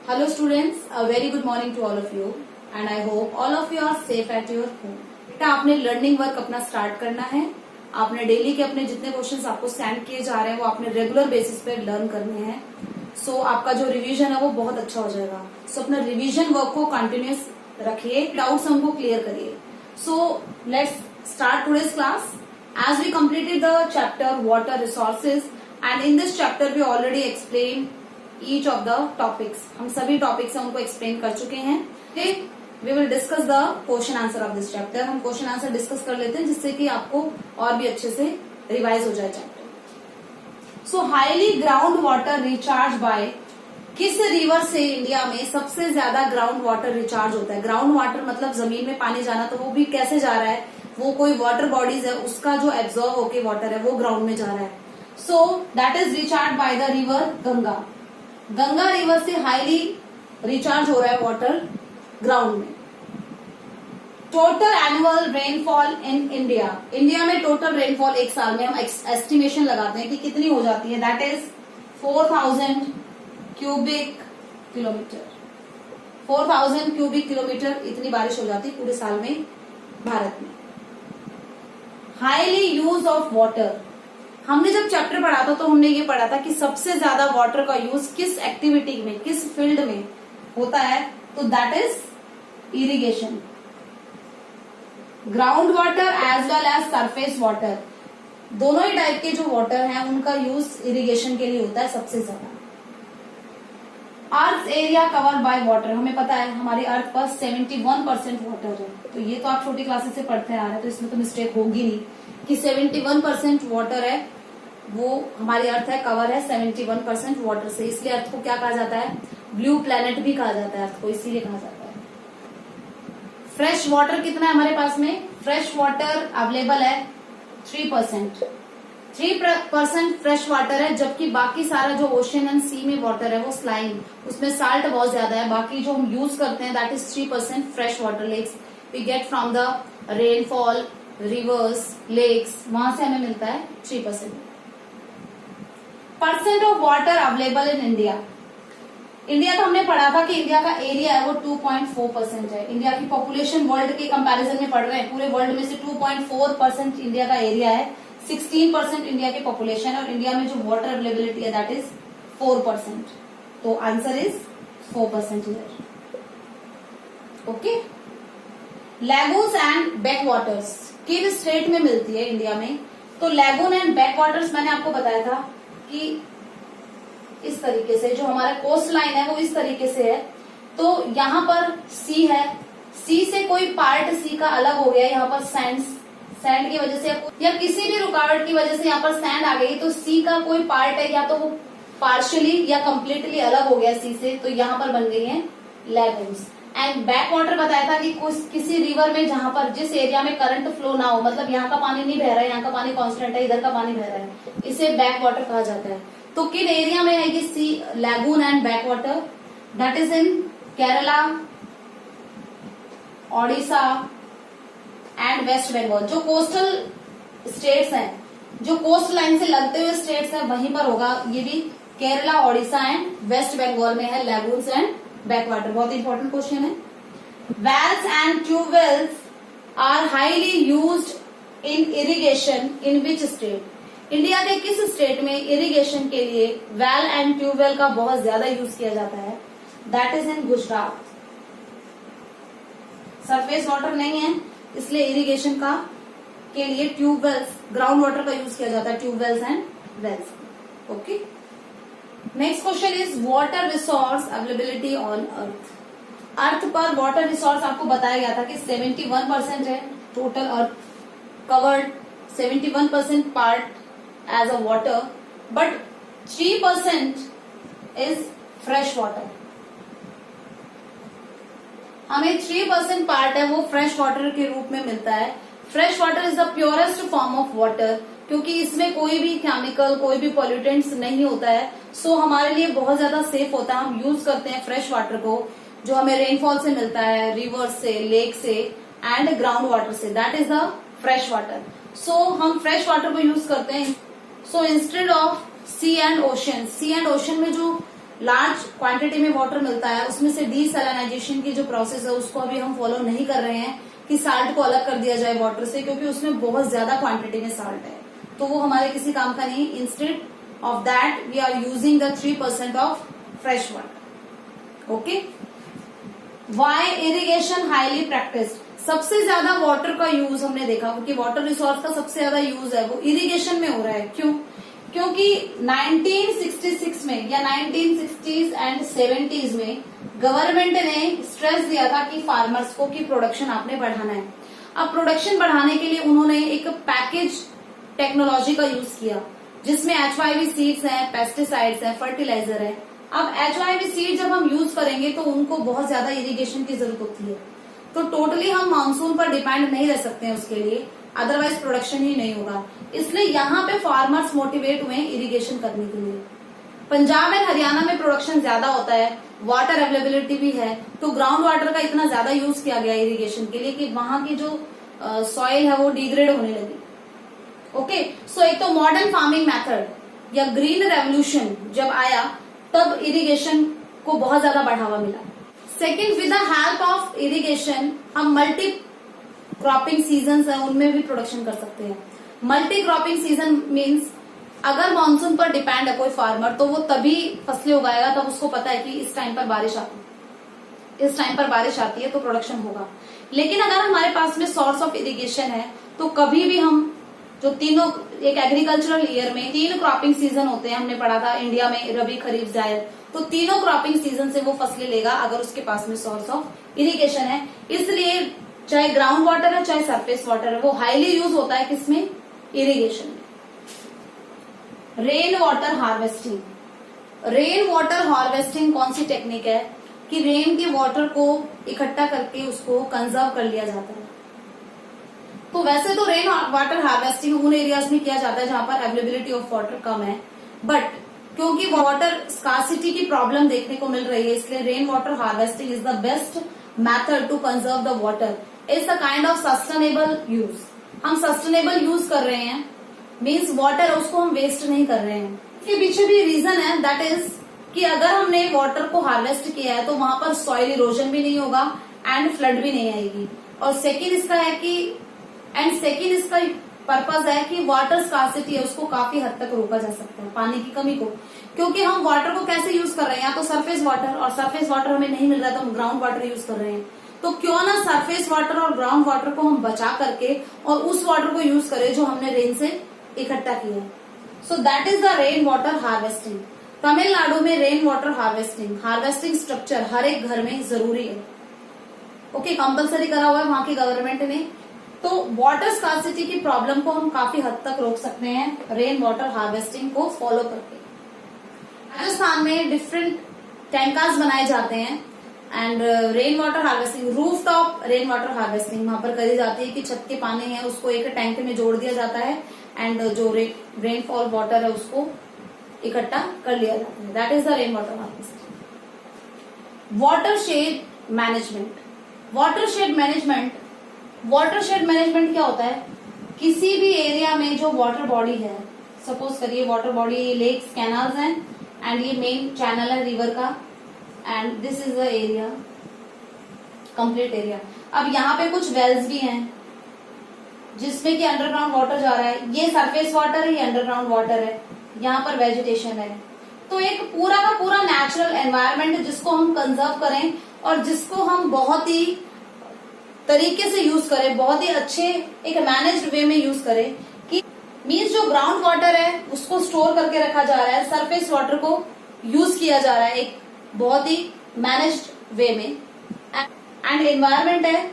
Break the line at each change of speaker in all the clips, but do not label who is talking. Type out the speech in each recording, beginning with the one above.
Hello students, a very good morning to all of you and I hope all of you are safe at your home. बेटा आपने learning work अपना start करना है। आपने daily के अपने जितने क्वेश्चंस आपको सेंड किए जा रहे हैं वो आपने रेगुलर बेसिस पे लर्न करने हैं। सो आपका जो रिवीजन है वो बहुत अच्छा हो जाएगा। सो अपना रिवीजन वर्क को कंटिन्यूस रखिए, डाउट्स हमको क्लियर करिए। So let's start today's class as we completed the chapter water resources and in this chapter we already explain each of the topics. हम सभी टॉपिक्स उनको एक्सप्लेन कर चुके हैं। We will discuss the question answer of this chapter. हम question answer discuss कर लेते हैं जिससे कि आपको और भी अच्छे से रिवाइज हो जाए chapter. So highly ground water recharge by, किस रिवर से इंडिया में सबसे ज्यादा ग्राउंड वाटर रिचार्ज होता है? ग्राउंड वाटर मतलब जमीन में पानी जाना, तो वो भी कैसे जा रहा है? वो कोई वाटर बॉडीज है उसका जो एब्जॉर्ब होके वाटर है वो ग्राउंड में जा रहा है। So that is recharge by the river Ganga. Ganga river से हाईली रिचार्ज हो रहा है वाटर ग्राउंड में। Total annual rainfall in India, India में टोटल रेनफॉल एक साल में हम एस्टिमेशन लगाते हैं कि कितनी हो जाती है। That is 4000 cubic kilometre. 4000 cubic kilometre इतनी बारिश हो जाती है पूरे साल में भारत में। हाईली यूज ऑफ वाटर, हमने जब चैप्टर पढ़ा था तो हमने ये पढ़ा था कि सबसे ज्यादा वाटर का यूज किस एक्टिविटी में, किस फील्ड में होता है, तो that is irrigation. Ground water as well as surface water, दोनों ही टाइप के जो वाटर हैं उनका यूज इरिगेशन के लिए होता है सबसे ज्यादा। अर्थ एरिया कवर बाय वाटर, हमें पता है हमारी अर्थ पर 71% वाटर है। तो ये तो आप छोटी क्लासेस से पढ़ते आ रहे हैं तो इसमें तो मिस्टेक होगी नहीं कि 71% वाटर है, वो हमारी अर्थ है कवर है 71% वाटर से। इसलिए अर्थ को क्या कहा जाता है? ब्लू प्लेनेट भी कहा जाता है अर्थ को, इसीलिए कहा जाता है। फ्रेश वाटर कितना है हमारे पास में? फ्रेश वाटर अवेलेबल है 3%। 3% फ्रेश वाटर है, जबकि बाकी सारा जो ओशन एंड सी में वाटर है वो स्लाइन, उसमें साल्ट बहुत ज्यादा है। बाकी जो हम यूज करते हैं that is 3% fresh water lakes we get from the rainfall, rivers, lakes, वहां से हमें मिलता है 3%। Percent of water available in India, India का हमने पढ़ा था कि इंडिया का एरिया है वो 2.4% है। इंडिया की पॉपुलेशन वर्ल्ड के कंपैरिजन में पढ़ रहे हैं, पूरे वर्ल्ड में से 2.4% इंडिया का एरिया है, 16% इंडिया की पॉपुलेशन है और इंडिया में जो वाटर अवेलेबिलिटी है दैट इज 4%। तो answer is 4% here. Okay. लैगून्स and back waters किन स्टेट में मिलती है इंडिया में? तो लैगून एंड बैक वाटर्स मैंने आपको बताया था कि इस तरीके से जो हमारा कोस्ट लाइन है वो इस तरीके से है। तो यहाँ पर सी है, सी से कोई पार्ट सी का अलग हो गया, यहाँ पर सैंड की वजह से या किसी भी रुकावट की वजह से यहाँ पर सैंड आ गई, तो सी का कोई पार्ट है या तो वो पार्शियली या कंप्लीटली अलग हो गया सी से, तो यहाँ पर बन गई है लैगून्स। एंड बैक वाटर बताया था कि किसी रिवर में जहां पर जिस एरिया में करंट फ्लो ना हो, मतलब यहाँ का पानी नहीं बह रहा है, यहाँ का पानी कांस्टेंट है, इधर का पानी बह रहा है, इसे बैक वाटर कहा जाता है। तो किन एरिया में है ये sea lagoon and back water? That is in Kerala, Odisha and West Bengal. जो कोस्टल स्टेट्स हैं, जो कोस्ट लाइन से लगते हुए स्टेट्स हैं, वहीं पर होगा ये भी। केरला, ओडिशा एंड वेस्ट बंगाल में है लैगून्स एंड बैक वाटर। बहुत इंपॉर्टेंट क्वेश्चन है। Wells and tubewells are highly used in irrigation in which state? India के किस स्टेट में इरिगेशन के लिए वेल एंड ट्यूबवेल का बहुत ज्यादा यूज किया जाता है? That is in Gujarat. Surface water नहीं है इसलिए इरिगेशन का के लिए ट्यूबवेल्स, ग्राउंड वाटर का यूज किया जाता है, tubewells and wells. Okay. Next question is water resource availability on earth. Earth पर वाटर रिसोर्स आपको बताया गया था कि 71% है total earth covered, 71% part as a water, but 3% is fresh water. हमें 3% पार्ट है वो फ्रेश वाटर के रूप में मिलता है। Fresh water is the purest form of water, क्योंकि इसमें कोई भी केमिकल, कोई भी पॉल्यूटेंट्स नहीं होता है। सो हमारे लिए बहुत ज्यादा सेफ होता है। हम यूज करते हैं फ्रेश वाटर को जो हमें रेनफॉल से मिलता है, रिवर से, लेक से एंड ग्राउंड वाटर से, that is the fresh water. So हम फ्रेश वाटर को यूज करते हैं। So instead of sea and ocean, sea and ocean में जो लार्ज क्वांटिटी में वाटर मिलता है, उसमें से डीसैलिनाइजेशन की जो प्रोसेस है उसको अभी हम फॉलो नहीं कर रहे हैं कि साल्ट को अलग कर दिया जाए वाटर से, क्योंकि उसमें बहुत ज्यादा क्वांटिटी में साल्ट है, तो वो हमारे किसी काम का नहीं। Instead of that we are using the 3% of fresh water. Okay, why irrigation highly practised? सबसे ज्यादा वाटर का यूज हमने देखा, क्योंकि वाटर रिसोर्स का सबसे ज्यादा यूज है वो इरिगेशन में हो रहा है। क्यों? क्योंकि 1966 में या 1960s एंड 70s में गवर्नमेंट ने स्ट्रेस दिया था कि फार्मर्स को कि प्रोडक्शन आपने बढ़ाना है। अब प्रोडक्शन बढ़ाने के लिए उन्होंने एक पैकेज टेक्नोलॉजी का यूज किया, जिसमें HYV सीड्स हैं, पेस्टिसाइड्स हैं, फर्टिलाइजर है। अब HYV सीड जब हम यूज करेंगे तो उनको बहुत ज्यादा इरिगेशन की जरूरत होती है, तो टोटली हम मानसून पर डिपेंड नहीं रह सकते हैं उसके लिए, अदरवाइज प्रोडक्शन ही नहीं होगा। इसलिए यहाँ पे फार्मर्स मोटिवेट हुए इरिगेशन करने के लिए। पंजाब एंड हरियाणा में प्रोडक्शन ज्यादा होता है, वाटर अवेलेबिलिटी भी है, तो ग्राउंड वाटर का इतना ज्यादा यूज किया गया इरिगेशन के लिए कि वहां की जो सॉइल है वो डिग्रेड होने लगी। ओके, सो एक तो मॉडर्न फार्मिंग मेथड या ग्रीन रेवोल्यूशन जब आया तब इरिगेशन को बहुत ज्यादा बढ़ावा मिला। Second, with the help of irrigation हम मल्टी क्रॉपिंग सीजन है उनमें भी प्रोडक्शन कर सकते हैं। मल्टी क्रॉपिंग सीजन मीन्स अगर मानसून पर डिपेंड है कोई फार्मर तो वो तभी फसलें उगाएगा तब उसको पता है कि इस टाइम पर बारिश आती है तो प्रोडक्शन होगा। लेकिन अगर हमारे पास में सोर्स ऑफ इरिगेशन है तो कभी भी हम जो तीनों एक एग्रीकल्चरल ईयर में 3 क्रॉपिंग सीजन होते हैं, हमने पढ़ा था इंडिया में रबी, खरीफ, जायद, तो तीनों क्रॉपिंग सीजन से वो फसलें लेगा अगर उसके पास में सोर्स ऑफ इरिगेशन है। इसलिए चाहे ग्राउंड वाटर है चाहे सरफेस वाटर है वो हाईली यूज होता है किसमें? इरिगेशन में। Rain water harvesting. Rain water harvesting कौन सी टेक्निक है कि रेन के वाटर को इकट्ठा करके उसको कंजर्व कर लिया जाता है। तो वैसे तो रेन वाटर हार्वेस्टिंग उन एरियाज में किया जाता है जहां पर अवेलेबिलिटी ऑफ वाटर कम है, बट क्योंकि वाटर स्कार्सिटी की प्रॉब्लम देखने को मिल रही है इसलिए rain water harvesting is the best method to conserve the water. It's a kind of sustainable use. हम सस्टेनेबल यूज कर रहे हैं, मीन्स वाटर उसको हम वेस्ट नहीं कर रहे हैं। इसके पीछे भी रीजन है, दैट इज कि अगर हमने वाटर को हार्वेस्ट किया है तो वहां पर सॉइल इरोजन भी नहीं होगा एंड फ्लड भी नहीं आएगी। और सेकेंड इसका पर्पज है कि वाटर स्कार्सिटी है उसको काफी हद तक रोका जा सकता है, पानी की कमी को, क्योंकि हम वाटर को कैसे यूज कर रहे हैं, या तो सरफेस वाटर, और सरफेस वाटर हमें नहीं मिल रहा है तो हम ग्राउंड वाटर यूज कर रहे हैं। तो क्यों ना सरफेस वाटर और ग्राउंड वाटर को हम बचा करके और उस वाटर को यूज करें जो हमने रेन से इकट्ठा किया है। So that is the rain water harvesting. Tamil Nadu में रेन वाटर हार्वेस्टिंग स्ट्रक्चर हर एक घर में जरूरी है। ओके, कंपलसरी करा हुआ है वहां की गवर्नमेंट ने। तो वाटर स्कार्सिटी की प्रॉब्लम को हम काफी हद तक रोक सकते हैं रेन वाटर हार्वेस्टिंग को फॉलो करके। राजस्थान में डिफरेंट टैंकार्स बनाए जाते हैं and rain water harvesting, roof top rain water harvesting वहां पर करी जाती है कि छत के पानी है उसको एक टैंक में जोड़ दिया जाता है एंड जो रेनफॉल वाटर है उसको इकट्ठा कर लिया जाता है। That is the rain water harvesting. Watershed management क्या होता है? किसी भी एरिया में जो वाटर बॉडी है, सपोज करिए वाटर बॉडी लेक्स, कैनाल्स हैं एंड ये मेन चैनल है रिवर का and this is the area, complete area. अब यहाँ पे कुछ वेल्स भी हैं जिसमें कि अंडरग्राउंड वाटर जा रहा है, ये सरफेस वाटर है, ये अंडरग्राउंड वाटर है, यहाँ पर वेजिटेशन है। तो एक पूरा का पूरा नेचुरल एनवायरनमेंट जिसको हम कंजर्व करें और जिसको हम बहुत ही तरीके से यूज करें, बहुत ही अच्छे एक मैनेज्ड वे में यूज करें, कि मीन्स जो ग्राउंड वाटर है उसको स्टोर करके रखा जा रहा है, सरफेस वाटर को यूज किया जा रहा है एक बहुत ही मैनेज्ड वे में, एंड एनवायरनमेंट है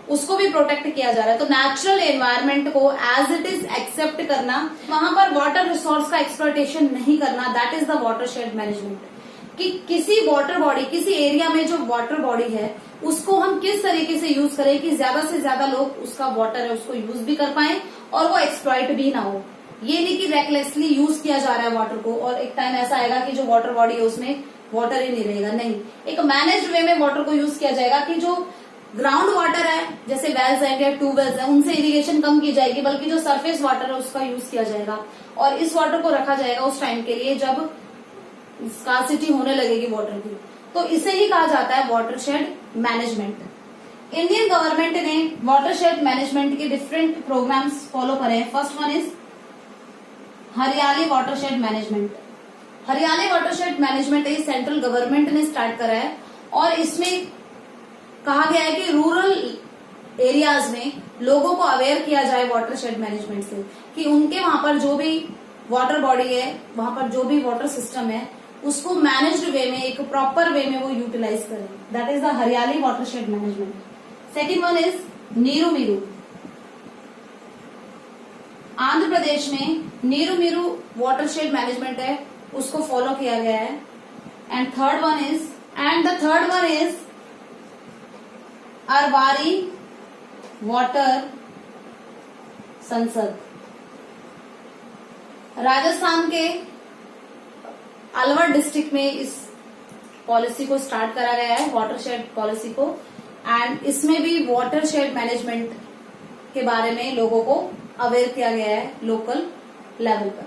उसको भी प्रोटेक्ट किया जा रहा है। तो नेचुरल एनवायरनमेंट को एज इट इज एक्सेप्ट करना, वहां पर वाटर रिसोर्स का एक्सप्लॉयटेशन नहीं करना, that is the watershed management. कि किसी वाटर बॉडी, किसी एरिया में जो वाटर बॉडी है उसको हम किस तरीके से यूज करें कि ज्यादा से ज्यादा लोग उसका वाटर है उसको यूज भी कर पाए और वो एक्सप्लॉइट भी ना हो। ये नहीं कि रेकलेसली यूज किया जा रहा है वाटर को और एक टाइम ऐसा आएगा कि जो वाटर बॉडी है उसमें वाटर ही नहीं रहेगा। नहीं, एक मैनेज्ड वे में वाटर को यूज किया जाएगा कि जो ग्राउंड वाटर है जैसे वेल्स है या ट्यूबवेल्स है उनसे इरिगेशन कम की जाएगी, बल्कि जो सरफेस वाटर है उसका यूज किया जाएगा और इस वाटर को रखा जाएगा उस टाइम के लिए जब स्कार्सिटी होने लगेगी वाटर की। तो इसे ही कहा जाता है वाटरशेड मैनेजमेंट। इंडियन गवर्नमेंट ने वाटरशेड मैनेजमेंट के डिफरेंट प्रोग्राम्स फॉलो करे हैं। फर्स्ट वन इज हरियाली वाटरशेड मैनेजमेंट। हरियाली वाटरशेड मैनेजमेंट ये सेंट्रल गवर्नमेंट ने स्टार्ट करा है और इसमें कहा गया है कि रूरल एरियाज में लोगों को अवेयर किया जाए वाटरशेड मैनेजमेंट से, कि उनके वहां पर जो भी वाटर बॉडी है, वहां पर जो भी वाटर सिस्टम है, उसको मैनेज्ड वे में, एक प्रॉपर वे में वो यूटिलाइज करें। That is the Hariyali watershed management. Second one is Neeru Meeru. Andhra Pradesh में नीरू मीरू वाटरशेड मैनेजमेंट है, उसको फॉलो किया गया है। And the third one is Arvari water Sansad. Rajasthan के अलवर डिस्ट्रिक्ट में इस पॉलिसी को स्टार्ट करा गया है, वाटरशेड पॉलिसी को। एंड इसमें भी वाटरशेड मैनेजमेंट के बारे में लोगों को अवेयर किया गया है लोकल लेवल पर।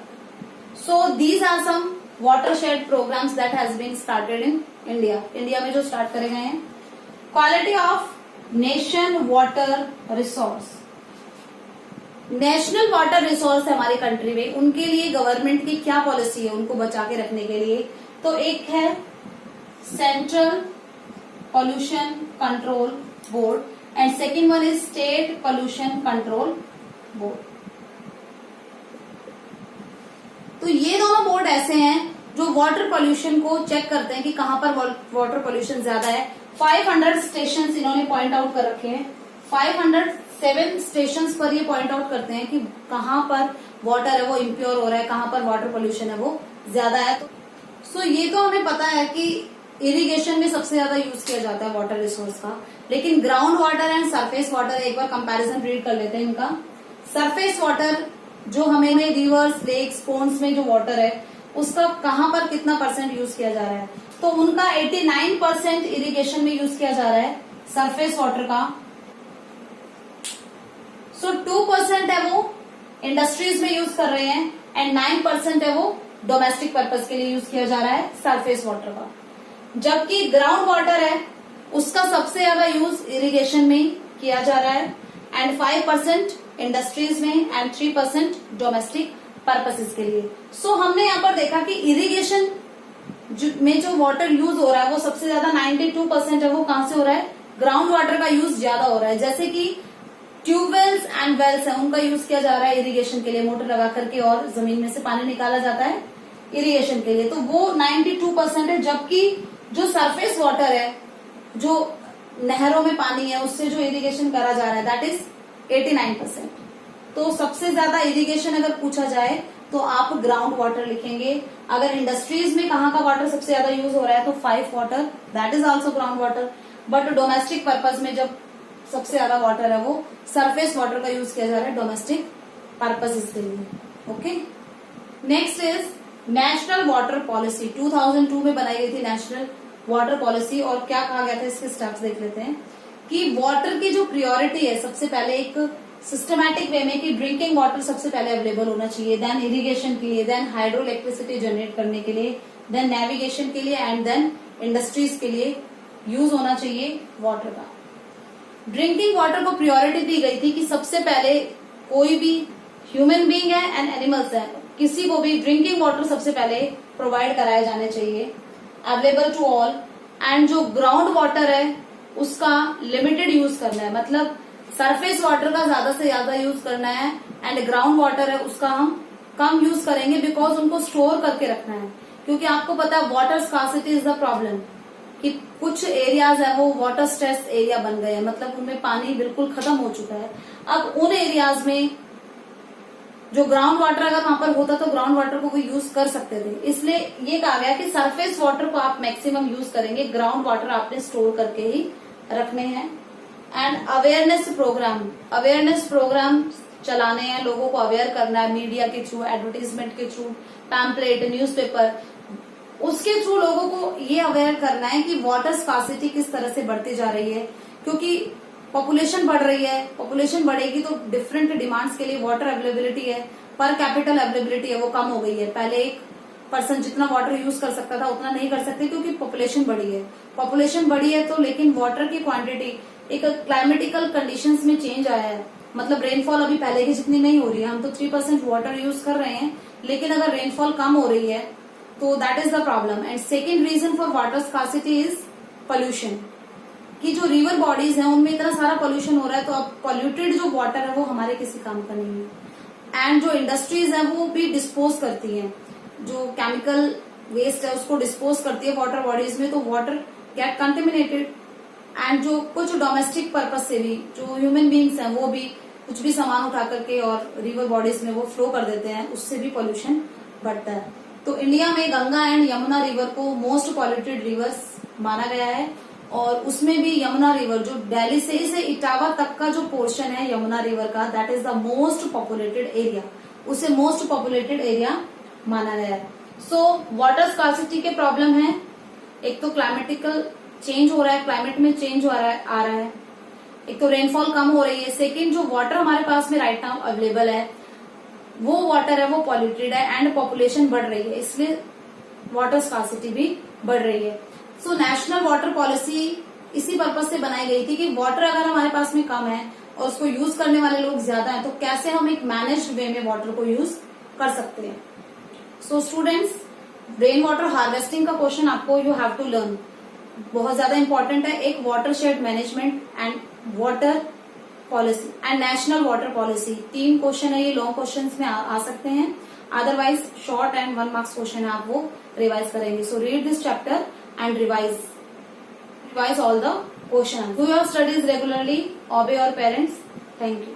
So these are some watershed programmes that has been started in India में जो स्टार्ट करे गए हैं। Quality of nation water resource. National water resource है हमारी कंट्री में, उनके लिए गवर्नमेंट की क्या पॉलिसी है उनको बचा के रखने के लिए। तो एक है central pollution control board and second one is state pollution control board. तो ये दोनों बोर्ड ऐसे हैं जो वाटर पोल्यूशन को चेक करते हैं कि कहां पर वाटर पोल्यूशन ज्यादा है। 500 स्टेशन इन्होंने पॉइंट आउट कर रखे हैं। 507 स्टेशन पर ये पॉइंट आउट करते हैं कि कहां पर वाटर है वो इम्प्योर हो रहा है, कहां पर वाटर पोल्यूशन है वो ज्यादा है। सो ये तो हमें पता है कि इरिगेशन में सबसे ज्यादा यूज किया जाता है वाटर रिसोर्स का, लेकिन ground water and surface water एक बार कंपैरिजन रीड कर लेते हैं इनका। सरफेस वाटर जो हमें रिवर्स, लेक्स, पोन्ड्स में जो वाटर है उसका कहां पर कितना परसेंट यूज किया जा रहा है, तो उनका 89% इरिगेशन में यूज किया जा रहा है सरफेस वाटर का। सो 2% है वो इंडस्ट्रीज में यूज कर रहे हैं एंड 9% है वो डोमेस्टिक पर्पज के लिए यूज किया जा रहा है सरफेस वाटर का। जबकि ग्राउंड वाटर है उसका सबसे ज्यादा यूज इरिगेशन में किया जा रहा है एंड 5% इंडस्ट्रीज में एंड 3% डोमेस्टिक पर्पसेस के लिए। सो हमने यहाँ पर देखा कि इरिगेशन में जो वाटर यूज हो रहा है वो सबसे ज्यादा 92% है वो कहां से हो रहा है, ग्राउंड वाटर का यूज ज्यादा हो रहा है। जैसे कि ट्यूबवेल्स एंड वेल्स है उनका यूज किया जा रहा है इरिगेशन के लिए, मोटर लगा करके और जमीन में से पानी निकाला जाता है इरिगेशन के लिए, तो वो 92% है। जबकि जो सरफेस वाटर है, जो नहरों में पानी है उससे जो इरिगेशन करा जा रहा है दैट इज 89%। तो सबसे ज्यादा इरिगेशन अगर पूछा जाए तो आप ग्राउंड वाटर लिखेंगे। अगर इंडस्ट्रीज में कहाँ का वाटर सबसे ज्यादा यूज हो रहा है तो 5 water that is also ground water. But domestic purpose में जब सबसे ज्यादा वाटर है वो सरफेस वाटर का यूज किया जा रहा है डोमेस्टिक पर्पसेस के लिए। Okay, next is national water policy. 2002 में बनाई गई थी नेशनल वाटर पॉलिसी और क्या कहा गया था इसके स्टेप्स देख लेते हैं कि वाटर की जो प्रायोरिटी है सबसे पहले एक सिस्टमैटिक वे में कि ड्रिंकिंग वाटर सबसे पहले अवेलेबल होना चाहिए, देन इरिगेशन के लिए, देन हाइड्रो इलेक्ट्रिसिटी जनरेट करने के लिए, देन नेविगेशन के लिए एंड देन इंडस्ट्रीज के लिए यूज होना चाहिए वाटर का। ड्रिंकिंग वाटर को प्रायोरिटी दी गई थी कि सबसे पहले कोई भी ह्यूमन बीइंग है एंड एनिमल्स है, किसी को भी ड्रिंकिंग वाटर सबसे पहले प्रोवाइड कराए जाने चाहिए, अवेलेबल टू ऑल। एंड जो ग्राउंड वाटर है उसका लिमिटेड यूज करना है, मतलब सरफेस वाटर का ज्यादा से ज्यादा यूज करना है एंड ग्राउंड वाटर है उसका हम कम यूज करेंगे बिकॉज उनको स्टोर करके रखना है। क्योंकि आपको पता है water scarcity is the problem, कि कुछ एरियाज है वो वाटर स्ट्रेस एरिया बन गए हैं, मतलब उनमें पानी बिल्कुल खत्म हो चुका है। अब उन एरियाज में जो ग्राउंड वाटर अगर वहां पर होता तो ग्राउंड वाटर को वो यूज कर सकते थे, इसलिए ये कहा गया कि सरफेस वाटर को आप मैक्सिमम यूज करेंगे, ग्राउंड वाटर आपने स्टोर करके ही रखने हैं। एंड अवेयरनेस प्रोग्राम चलाने हैं, लोगों को अवेयर करना है मीडिया के थ्रू, एडवर्टीजमेंट के थ्रू, पैम्पलेट, न्यूज़पेपर, उसके थ्रू लोगों को ये अवेयर करना है कि वाटर स्कार्सिटी किस तरह से बढ़ती जा रही है। क्योंकि पॉपुलेशन बढ़ रही है, पॉपुलेशन बढ़ेगी तो डिफरेंट डिमांड्स के लिए वाटर अवेलेबिलिटी है, पर कैपिटल अवेलेबिलिटी है वो कम हो गई है। पहले एक पर्सन जितना वाटर यूज कर सकता था उतना नहीं कर सकते, क्योंकि पॉपुलेशन बढ़ी है। पॉपुलेशन बढ़ी है तो लेकिन वाटर की क्वांटिटी, एक क्लाइमेटिकल कंडीशंस में चेंज आया है, मतलब रेनफॉल अभी पहले की जितनी नहीं हो रही है। हम तो 3% वाटर यूज कर रहे हैं, लेकिन अगर रेनफॉल कम हो रही है तो that is the problem. And second reason for water scarcity is pollution, कि जो रिवर बॉडीज हैं उनमें इतना सारा पोल्यूशन हो रहा है, तो अब पॉल्यूटेड जो वाटर है वो हमारे किसी काम का नहीं है। एंड जो इंडस्ट्रीज है वो भी डिस्पोज करती हैं, जो केमिकल वेस्ट है उसको डिस्पोज करती है वाटर बॉडीज में, तो वाटर गेट कंटेमिनेटेड। एंड जो कुछ डोमेस्टिक पर्पज से भी जो ह्यूमन बींग्स हैं वो भी कुछ भी सामान उठा करके और रिवर बॉडीज में वो फ्लो कर देते हैं, उससे भी पॉल्यूशन बढ़ता है। तो इंडिया में गंगा एंड यमुना रिवर को मोस्ट पॉल्यूटेड रिवर्स माना गया है, और उसमें भी यमुना रिवर जो दिल्ली से इटावा तक का जो पोर्शन है यमुना रिवर का, that is the most populated area, उसे मोस्ट पॉपुलेटेड एरिया माना गया है। सो वाटर स्कार्सिटी के प्रॉब्लम है, एक तो क्लाइमेटिकल चेंज हो रहा है, क्लाइमेट में चेंज आ रहा है, एक तो रेनफॉल कम हो रही है, सेकेंड जो वाटर हमारे पास में राइट नाउ अवेलेबल है वो वाटर है वो पॉल्यूटेड है, एंड पॉपुलेशन बढ़ रही है, इसलिए वाटर स्कार्सिटी भी बढ़ रही है। सो नेशनल वाटर पॉलिसी इसी पर्पज से बनाई गई थी कि वाटर अगर हमारे पास में कम है और उसको यूज करने वाले लोग ज्यादा हैं, तो कैसे हम एक मैनेज्ड वे में वाटर को यूज कर सकते हैं। So students, rain water harvesting का क्वेश्चन आपको यू हैव टू लर्न, बहुत ज्यादा इंपॉर्टेंट है। एक water shade management and water policy and national water policy, 3 question है, ये लॉन्ग क्वेश्चन में आ सकते हैं, otherwise short and 1 marks question है, आप वो रिवाइज करेंगे। So read this chapter and revise all the questions. Do your studies regularly, obey your parents. Thank you.